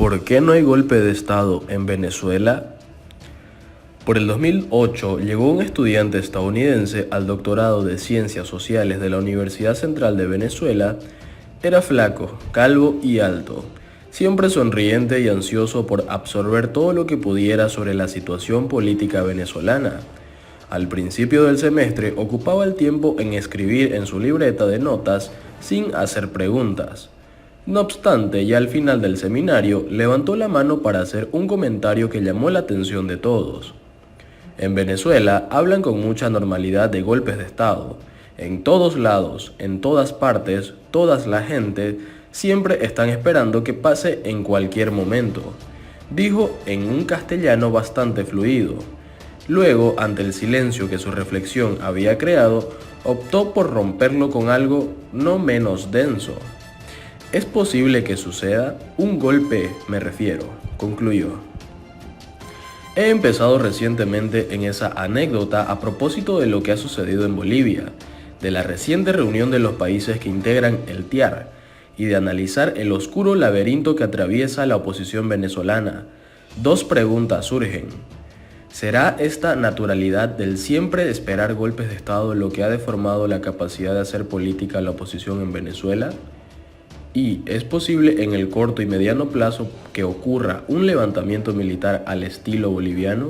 ¿Por qué no hay golpe de Estado en Venezuela? Por el 2008 llegó un estudiante estadounidense al doctorado de Ciencias Sociales de la Universidad Central de Venezuela. Era flaco, calvo y alto, siempre sonriente y ansioso por absorber todo lo que pudiera sobre la situación política venezolana. Al principio del semestre ocupaba el tiempo en escribir en su libreta de notas sin hacer preguntas. No obstante, ya al final del seminario, levantó la mano para hacer un comentario que llamó la atención de todos. En Venezuela hablan con mucha normalidad de golpes de Estado. En todos lados, en todas partes, toda la gente siempre están esperando que pase en cualquier momento, dijo en un castellano bastante fluido. Luego, ante el silencio que su reflexión había creado, optó por romperlo con algo no menos denso. ¿Es posible que suceda? Un golpe, me refiero, concluyó. He empezado recientemente en esa anécdota a propósito de lo que ha sucedido en Bolivia, de la reciente reunión de los países que integran el TIAR y de analizar el oscuro laberinto que atraviesa la oposición venezolana. Dos preguntas surgen. ¿Será esta naturalidad del siempre esperar golpes de Estado lo que ha deformado la capacidad de hacer política a la oposición en Venezuela? ¿Y es posible en el corto y mediano plazo que ocurra un levantamiento militar al estilo boliviano?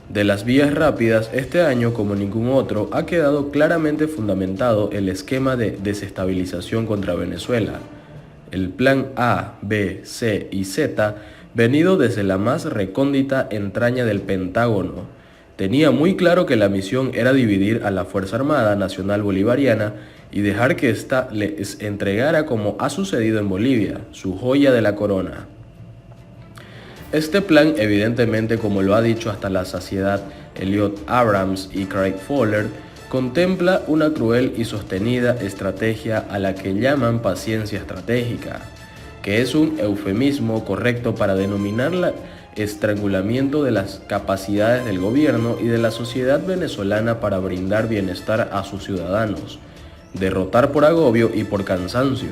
De las vías rápidas, este año, como ningún otro, ha quedado claramente fundamentado el esquema de desestabilización contra Venezuela. El plan A, B, C y Z, venido desde la más recóndita entraña del Pentágono, tenía muy claro que la misión era dividir a la Fuerza Armada Nacional Bolivariana y dejar que ésta les entregara, como ha sucedido en Bolivia, su joya de la corona. Este plan, evidentemente, como lo ha dicho hasta la saciedad Elliot Abrams y Craig Fowler, contempla una cruel y sostenida estrategia a la que llaman paciencia estratégica, que es un eufemismo correcto para denominar el estrangulamiento de las capacidades del gobierno y de la sociedad venezolana para brindar bienestar a sus ciudadanos, derrotar por agobio y por cansancio.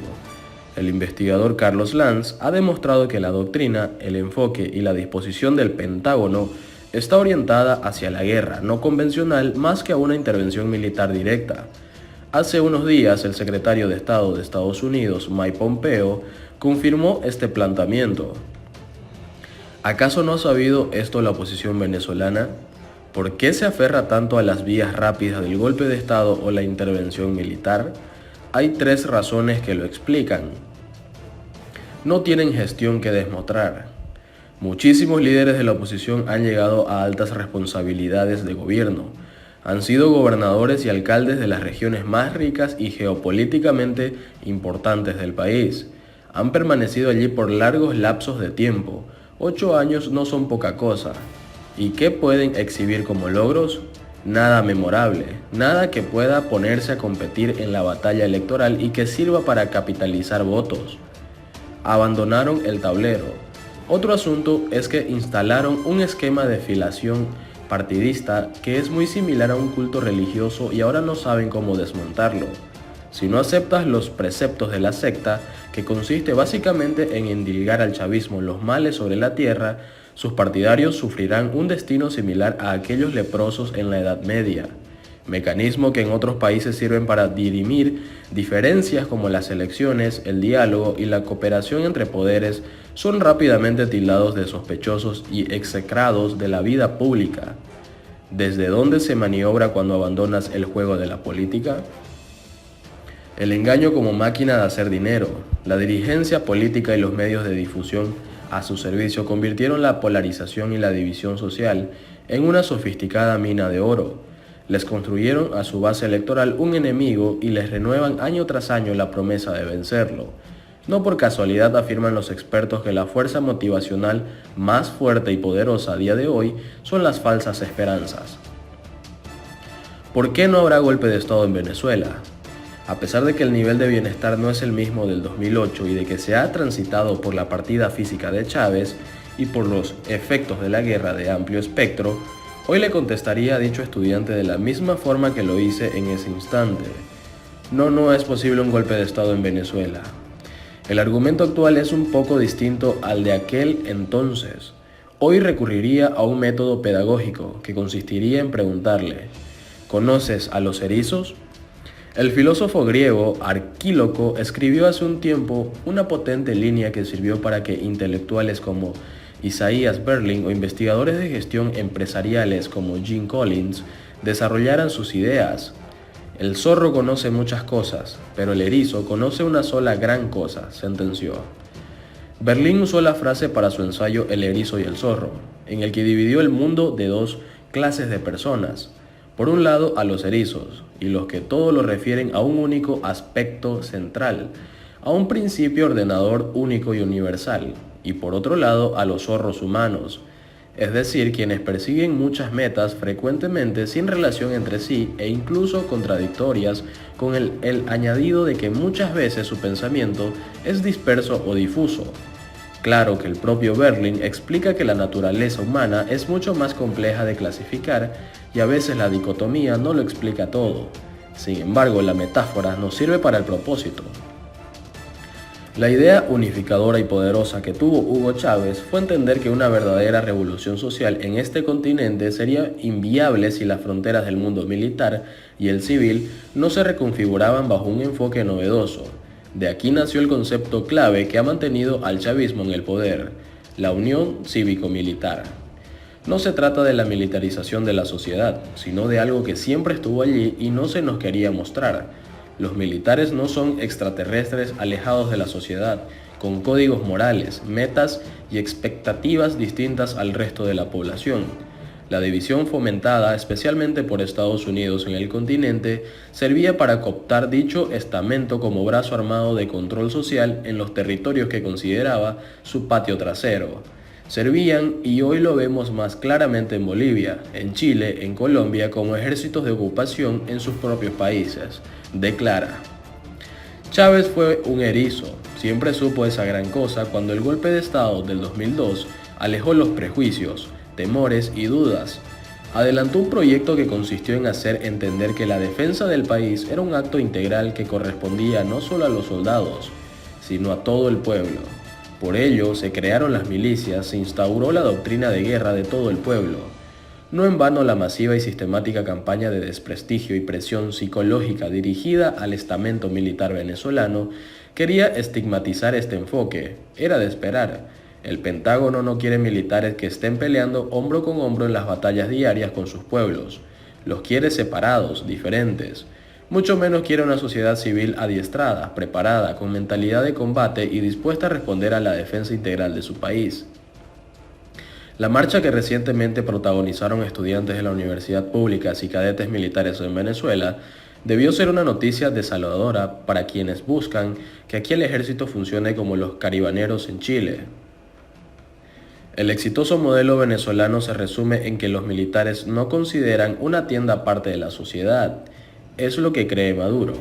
El investigador Carlos Lanz ha demostrado que la doctrina, el enfoque y la disposición del Pentágono está orientada hacia la guerra no convencional más que a una intervención militar directa. Hace unos días, el secretario de Estado de Estados Unidos, Mike Pompeo, confirmó este planteamiento. ¿Acaso no ha sabido esto la oposición venezolana? ¿Por qué se aferra tanto a las vías rápidas del golpe de Estado o la intervención militar? Hay tres razones que lo explican. No tienen gestión que demostrar. Muchísimos líderes de la oposición han llegado a altas responsabilidades de gobierno. Han sido gobernadores y alcaldes de las regiones más ricas y geopolíticamente importantes del país. Han permanecido allí por largos lapsos de tiempo. 8 años no son poca cosa. ¿Y qué pueden exhibir como logros? Nada memorable, nada que pueda ponerse a competir en la batalla electoral y que sirva para capitalizar votos. Abandonaron el tablero. Otro asunto es que instalaron un esquema de filiación partidista que es muy similar a un culto religioso y ahora no saben cómo desmontarlo. Si no aceptas los preceptos de la secta, que consiste básicamente en endilgar al chavismo los males sobre la tierra, sus partidarios sufrirán un destino similar a aquellos leprosos en la Edad Media, mecanismo que en otros países sirven para dirimir diferencias como las elecciones, el diálogo y la cooperación entre poderes son rápidamente tildados de sospechosos y execrados de la vida pública. ¿Desde dónde se maniobra cuando abandonas el juego de la política? El engaño como máquina de hacer dinero. La dirigencia política y los medios de difusión a su servicio convirtieron la polarización y la división social en una sofisticada mina de oro. Les construyeron a su base electoral un enemigo y les renuevan año tras año la promesa de vencerlo. No por casualidad afirman los expertos que la fuerza motivacional más fuerte y poderosa a día de hoy son las falsas esperanzas. ¿Por qué no habrá golpe de Estado en Venezuela? A pesar de que el nivel de bienestar no es el mismo del 2008 y de que se ha transitado por la partida física de Chávez y por los efectos de la guerra de amplio espectro, hoy le contestaría a dicho estudiante de la misma forma que lo hice en ese instante. No es posible un golpe de Estado en Venezuela. El argumento actual es un poco distinto al de aquel entonces. Hoy recurriría a un método pedagógico que consistiría en preguntarle: ¿conoces a los erizos? El filósofo griego Arquíloco escribió hace un tiempo una potente línea que sirvió para que intelectuales como Isaiah Berlin o investigadores de gestión empresariales como Jim Collins desarrollaran sus ideas. El zorro conoce muchas cosas, pero el erizo conoce una sola gran cosa, sentenció. Berlin usó la frase para su ensayo El erizo y el zorro, en el que dividió el mundo de dos clases de personas. Por un lado, a los erizos, y los que todo lo refieren a un único aspecto central, a un principio ordenador único y universal, y por otro lado, a los zorros humanos, es decir, quienes persiguen muchas metas frecuentemente sin relación entre sí e incluso contradictorias, con el añadido de que muchas veces su pensamiento es disperso o difuso. Claro que el propio Berlin explica que la naturaleza humana es mucho más compleja de clasificar y a veces la dicotomía no lo explica todo. Sin embargo, la metáfora nos sirve para el propósito. La idea unificadora y poderosa que tuvo Hugo Chávez fue entender que una verdadera revolución social en este continente sería inviable si las fronteras del mundo militar y el civil no se reconfiguraban bajo un enfoque novedoso. De aquí nació el concepto clave que ha mantenido al chavismo en el poder: la unión cívico-militar. No se trata de la militarización de la sociedad, sino de algo que siempre estuvo allí y no se nos quería mostrar. Los militares no son extraterrestres alejados de la sociedad, con códigos morales, metas y expectativas distintas al resto de la población. La división fomentada especialmente por Estados Unidos en el continente servía para cooptar dicho estamento como brazo armado de control social en los territorios que consideraba su patio trasero. Servían, y hoy lo vemos más claramente en Bolivia, en Chile, en Colombia, como ejércitos de ocupación en sus propios países. Declara: Chávez fue un erizo, siempre supo esa gran cosa cuando el golpe de Estado del 2002 alejó los prejuicios, temores y dudas. Adelantó un proyecto que consistió en hacer entender que la defensa del país era un acto integral que correspondía no solo a los soldados, sino a todo el pueblo. Por ello, se crearon las milicias, se instauró la doctrina de guerra de todo el pueblo. No en vano la masiva y sistemática campaña de desprestigio y presión psicológica dirigida al estamento militar venezolano quería estigmatizar este enfoque. Era de esperar. El Pentágono no quiere militares que estén peleando hombro con hombro en las batallas diarias con sus pueblos. Los quiere separados, diferentes. Mucho menos quiere una sociedad civil adiestrada, preparada, con mentalidad de combate y dispuesta a responder a la defensa integral de su país. La marcha que recientemente protagonizaron estudiantes de la universidad públicas y cadetes militares en Venezuela debió ser una noticia desaladora para quienes buscan que aquí el ejército funcione como los caribaneros en Chile. El exitoso modelo venezolano se resume en que los militares no consideran una tienda aparte de la sociedad. Es lo que cree Maduro.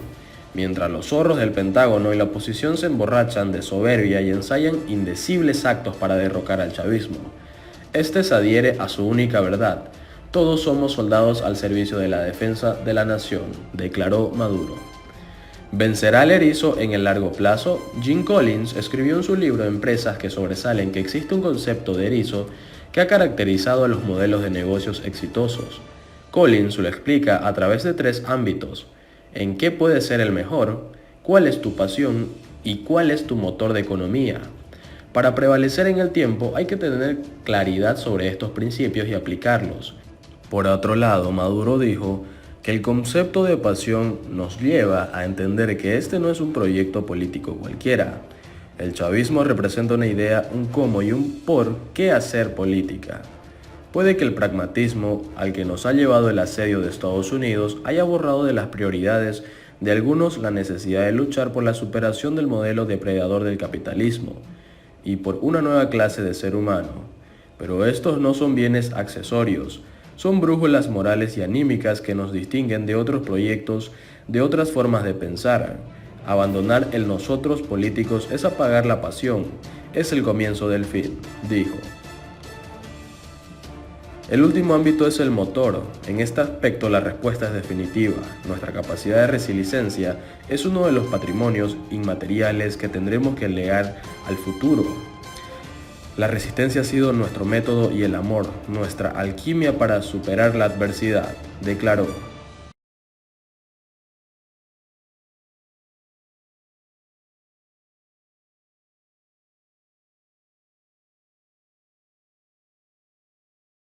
Mientras los zorros del Pentágono y la oposición se emborrachan de soberbia y ensayan indecibles actos para derrocar al chavismo, este se adhiere a su única verdad: todos somos soldados al servicio de la defensa de la nación, declaró Maduro. ¿Vencerá el erizo en el largo plazo? Jim Collins escribió en su libro Empresas que sobresalen que existe un concepto de erizo que ha caracterizado a los modelos de negocios exitosos. Collins lo explica a través de 3 ámbitos: ¿en qué puedes ser el mejor?, ¿cuál es tu pasión?, y ¿cuál es tu motor de economía? Para prevalecer en el tiempo hay que tener claridad sobre estos principios y aplicarlos. Por otro lado, Maduro dijo que el concepto de pasión nos lleva a entender que este no es un proyecto político cualquiera. El chavismo representa una idea, un cómo y un por qué hacer política. Puede que el pragmatismo al que nos ha llevado el asedio de Estados Unidos haya borrado de las prioridades de algunos la necesidad de luchar por la superación del modelo depredador del capitalismo y por una nueva clase de ser humano. Pero estos no son bienes accesorios, son brújulas morales y anímicas que nos distinguen de otros proyectos, de otras formas de pensar. Abandonar el nosotros políticos es apagar la pasión, es el comienzo del fin, dijo. El último ámbito es el motor. En este aspecto la respuesta es definitiva. Nuestra capacidad de resiliencia es uno de los patrimonios inmateriales que tendremos que legar al futuro. La resistencia ha sido nuestro método y el amor, nuestra alquimia para superar la adversidad, declaró.